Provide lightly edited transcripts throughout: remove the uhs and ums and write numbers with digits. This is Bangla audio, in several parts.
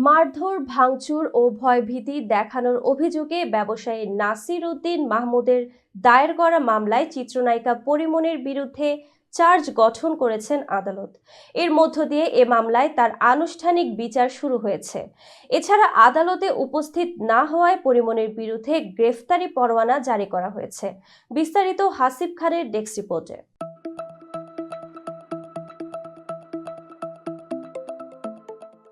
মারধর, ভাঙচুর ও ভয়ভীতি দেখানোর অভিযোগে ব্যবসায়ী নাসির উদ্দিন মাহমুদের দায়ের করা মামলায় চিত্রনায়িকা পরীমনির বিরুদ্ধে চার্জ গঠন করেছেন আদালত। এর মধ্য দিয়ে এ মামলায় তার আনুষ্ঠানিক বিচার শুরু হয়েছে। এছাড়া আদালতে উপস্থিত না হওয়ায় পরীমনির বিরুদ্ধে গ্রেফতারি পরোয়ানা জারি করা হয়েছে। বিস্তারিত হাসিব খানের ডেস্ক রিপোর্টে।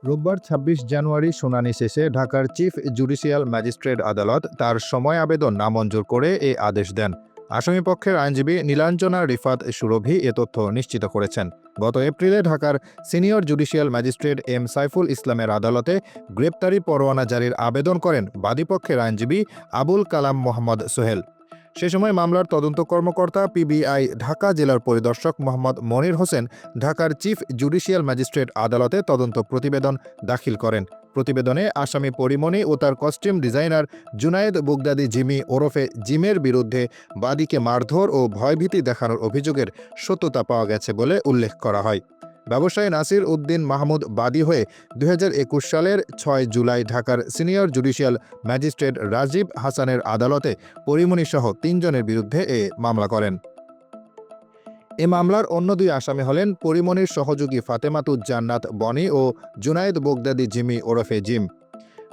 রোববার ২৬ জানুয়ারি শুনানি শেষে ঢাকার চিফ জুডিশিয়াল ম্যাজিস্ট্রেট আদালত তার সময় আবেদন নামঞ্জুর করে এ আদেশ দেন। আসামিপক্ষের আইনজীবী নীলাঞ্জনা রিফাত সুরভি এ তথ্য নিশ্চিত করেছেন। গত এপ্রিলে ঢাকার senior judicial magistrate M Saiful ইসলামের আদালতে গ্রেপ্তারি পরোয়ানা জারির আবেদন করেন বাদীপক্ষের আইনজীবী আবুল কালাম মোহাম্মদ সোহেল। সে সময় মামলার তদন্ত কর্মকর্তা পিবিআই ঢাকা জেলার পরিদর্শক মোহাম্মদ মনির হোসেন ঢাকার চিফ জুডিশিয়াল ম্যাজিস্ট্রেট আদালতে তদন্ত প্রতিবেদন দাখিল করেন। প্রতিবেদনে আসামি পরীমনি ও তার costume designer Junaid Baghdadi Jimmy ওরফে জিমের বিরুদ্ধে বাদীকে মারধর ও ভয়ভীতি দেখানোর অভিযোগের সত্যতা পাওয়া গেছে বলে উল্লেখ করা হয়। ব্যবসায়ী নাসির উদ্দিন মাহমুদ বাদী হয়ে ২০২১ সালের ৬ জুলাই ঢাকার সিনিয়র জুডিশিয়াল ম্যাজিস্ট্রেট রাজীব হাসানের আদালতে পরীমনিসহ ৩ জনের বিরুদ্ধে এ মামলা করেন। এ মামলার অন্য দুই আসামি হলেন পরীমনির সহযোগী ফাতেমাতুজ জান্নাত বনি ও জুনায়েদ বোগদাদি জিমি ওরফে জিম।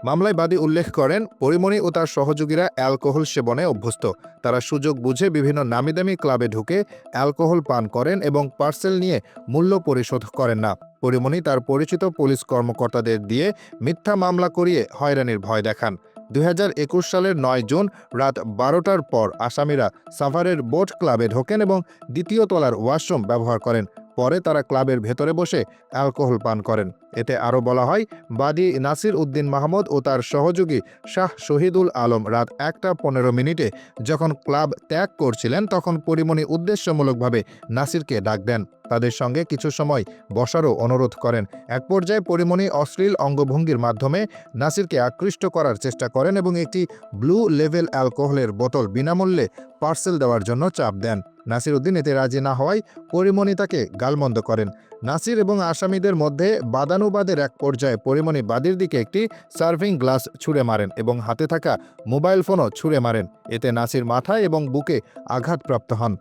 মামলায় বাদী উল্লেখ করেন, পরীমনি ও তার সহযোগীরা অ্যালকোহল সেবনে অভ্যস্ত। তারা সুযোগ বুঝে বিভিন্ন নামিদামি ক্লাবে ঢুকে অ্যালকোহল পান করেন এবং পার্সেল নিয়ে মূল্য পরিশোধ করেন না। পরীমনি তার পরিচিত পুলিশ কর্মকর্তাদের দিয়ে মিথ্যা মামলা করিয়ে হয়রানির ভয় দেখান। ২০২১ সালের ৯ জুন রাত ১২টার পর আসামিরা সাভারের বোট ক্লাবে ঢোকেন এবং দ্বিতীয় তলার ওয়াশরুম ব্যবহার করেন। পরে তারা ক্লাবের ভেতরে বসে অ্যালকোহল পান করেন। এতে আরও বলা হয়, বাদী নাসির উদ্দিন মাহমুদ ও তার সহযোগী শাহ শহীদুল আলম রাত ১টা ১৫ যখন ক্লাব ত্যাগ করছিলেন তখন পরীমনি উদ্দেশ্যমূলকভাবে নাসিরকে ডাক দেন। তাদের সঙ্গে কিছু সময় বসারও অনুরোধ করেন। এক পর্যায়ে পরীমনি অশ্লীল অঙ্গভঙ্গির মাধ্যমে নাসিরকে আকৃষ্ট করার চেষ্টা করেন এবং একটি ব্লু লেভেল অ্যালকোহলের বোতল বিনামূল্যে পার্সেল দেওয়ার জন্য চাপ দেন। নাসির উদ্দিন এতে রাজি না হওয়ায় পরীমনি তাকে গালমন্দ করেন। নাসির এবং আসামিদের মধ্যে বাদানুবাদের এক পর্যায়ে পরীমনি বাদীর দিকে একটি সার্ভিং গ্লাস ছুঁড়ে মারেন এবং হাতে থাকা মোবাইল ফোনও ছুঁড়ে মারেন। এতে নাসির মাথায় এবং বুকে আঘাতপ্রাপ্ত হন।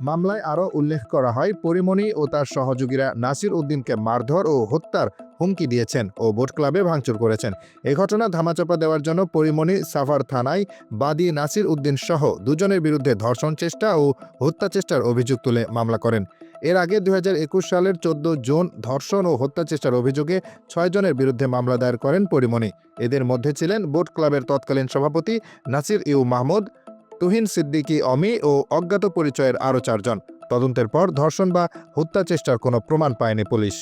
মামলায় আরও উল্লেখ করা হয়, পরীমনি ও তার সহযোগীরা নাসির উদ্দিনকে মারধর ও হত্যার হুমকি দিয়েছেন ও বোট ক্লাবে ভাঙচুর করেছেন। এ ঘটনা ধামাচাপা দেওয়ার জন্য পরীমনি সাভার থানায় বাদী নাসির উদ্দিন সহ দুজনের বিরুদ্ধে ধর্ষণ চেষ্টা ও হত্যা চেষ্টার অভিযোগ তুলে মামলা করেন। এর আগে ২০২১ সালের ১৪ জুন ধর্ষণ ও হত্যা চেষ্টার অভিযোগে ৬ জনের বিরুদ্ধে মামলা দায়ের করেন পরীমনি। এদের মধ্যে ছিলেন বোট ক্লাবের তৎকালীন সভাপতি নাসির ইউ মাহমুদ, তুহিন সিদ্দিকী অমি ও অজ্ঞাত পরিচয়ের আরও ৪ জন। তদন্তের পর ধর্ষণ বা হত্যা চেষ্টার কোনো প্রমাণ পায়নি পুলিশ।